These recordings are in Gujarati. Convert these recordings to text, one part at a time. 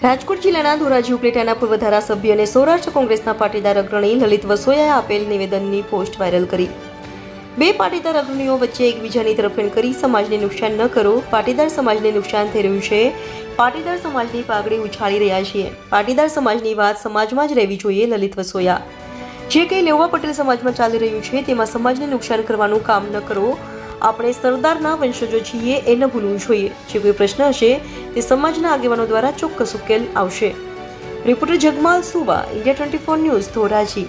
રાજકોટ જિલ્લાના ધોરાજી ઉપલેટાના પૂર્વ ધારાસભ્ય અને સૌરાષ્ટ્ર કોંગ્રેસના પાટીદાર અગ્રણી લલિત વસોયાએ આપેલ નિવેદનની પોસ્ટ વાયરલ કરી। બે પાટીદાર અગ્રણીઓ વચ્ચે એકબીજાની તરફેણ કરી સમાજને નુકસાન ન કરો, પાટીદાર સમાજને નુકસાન થઈ રહ્યું છે, પાટીદાર સમાજની પાઘડી ઉછાળી રહ્યા છીએ, પાટીદાર સમાજની વાત સમાજમાં જ રહેવી જોઈએ। લલિત વસોયા, જે કંઈ લેવા પટેલ સમાજમાં ચાલી રહ્યું છે તેમાં સમાજને નુકસાન કરવાનું કામ ન કરો। આપણે સરદારના વંશજો છીએ એ ન ભૂલવું જોઈએ। જે કોઈ પ્રશ્ન હશે તે સમાજના આગેવાનો દ્વારા ચોક્કસ ઉકેલ આવશે। Reporter Jagmal Suba, India 24 news, Dhoraji.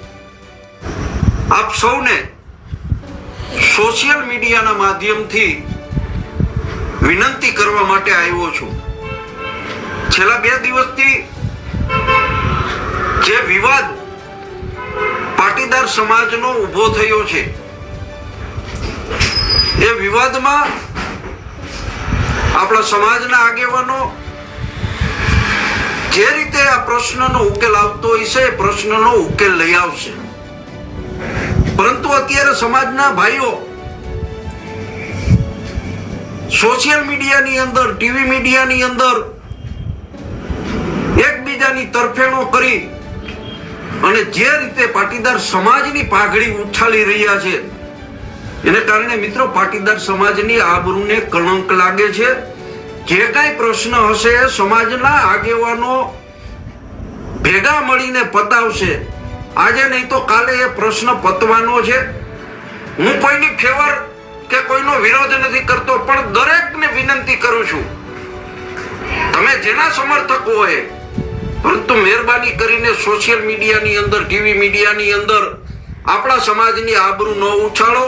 આપ સૌને સોશિયલ મીડિયાના માધ્યમથી વિનંતી કરવા માટે આવ્યો છું। છેલ્લા 2 દિવસથી જે વિવાદ પાટીદાર સમાજનો ઊભો થયો છે એ વિવાદમાં આપણા સમાજના આગેવાનો જે રીતે આ પ્રશ્નનો ઉકેલ આવતો હોય છે એ પ્રશ્નનો ઉકેલ લઈ આવશે, પરંતુ અત્યારે સમાજના ભાઈઓ સોશિયલ મીડિયાની અંદર, ટીવી મીડિયાની અંદર એકબીજાની તરફેણો કરી અને જે રીતે પાટીદાર સમાજની પાઘડી ઉછાળી રહ્યા છે એને કારણે મિત્રો પાટીદાર સમાજની આબરૂને કલંક લાગે છે। જે કાંઈ પ્રશ્ન હશે સમાજના આગેવાનો ભેગા મળીને પતાવશે। આજે નહીં તો કાલે એ પ્રશ્ન પતવાનો છે। હું કોઈની ફેવર કે કોઈનો વિરોધ નથી કરતો, પણ દરેકને વિનંતી કરું છું, તમે જેના સમર્થક હોય, પરંતુ મહેરબાની કરીને સોશિયલ મીડિયાની અંદર, ટીવી મીડિયાની અંદર આપણા સમાજની આબરૂ ન ઉછાળો।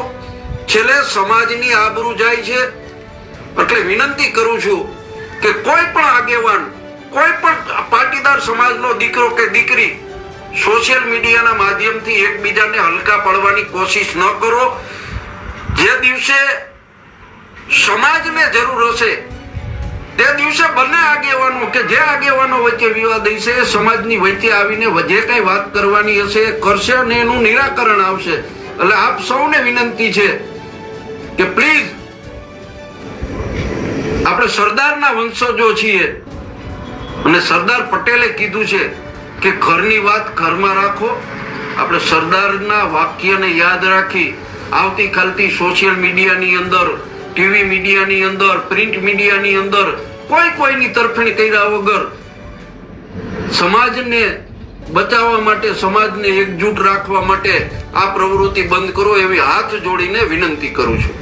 છેલ્લે સમાજની આબરૂ જાય છે। એટલે વિનંતી કરું છું કે કોઈ પણ આગેવાન, કોઈ પણ પાટીદાર સમાજનો દીકરો કે દીકરી સોશિયલ મીડિયાના માધ્યમથી એકબીજાને હલકા પાડવાની કોશિશ ન કરો। જે દિવસે સમાજને જરૂર હશે તે દિવસે બંને આગેવાનો કે જે આગેવાનો વચ્ચે વિવાદ હશે એ સમાજની વચ્ચે આવીને જે કઈ વાત કરવાની હશે એ કરશે અને એનું નિરાકરણ આવશે। એટલે આપ સૌને વિનંતી છે કે પ્લીઝ, આપણે સરદારના વંશજો છીએ અને સરદાર પટેલે કીધું છે કે ઘરની વાત ઘરમાં રાખો। આપણે સરદારના વાક્યને યાદ રાખી આવતીકાલથી સોશિયલ મીડિયાની અંદર, ટીવી મીડિયાની અંદર, પ્રિન્ટ મીડિયાની અંદર કોઈની તરફેણ કર્યા વગર સમાજને બચાવવા માટે, સમાજને એકજૂટ રાખવા માટે આ પ્રવૃત્તિ બંધ કરો એવી હાથ જોડીને વિનંતી કરું છું।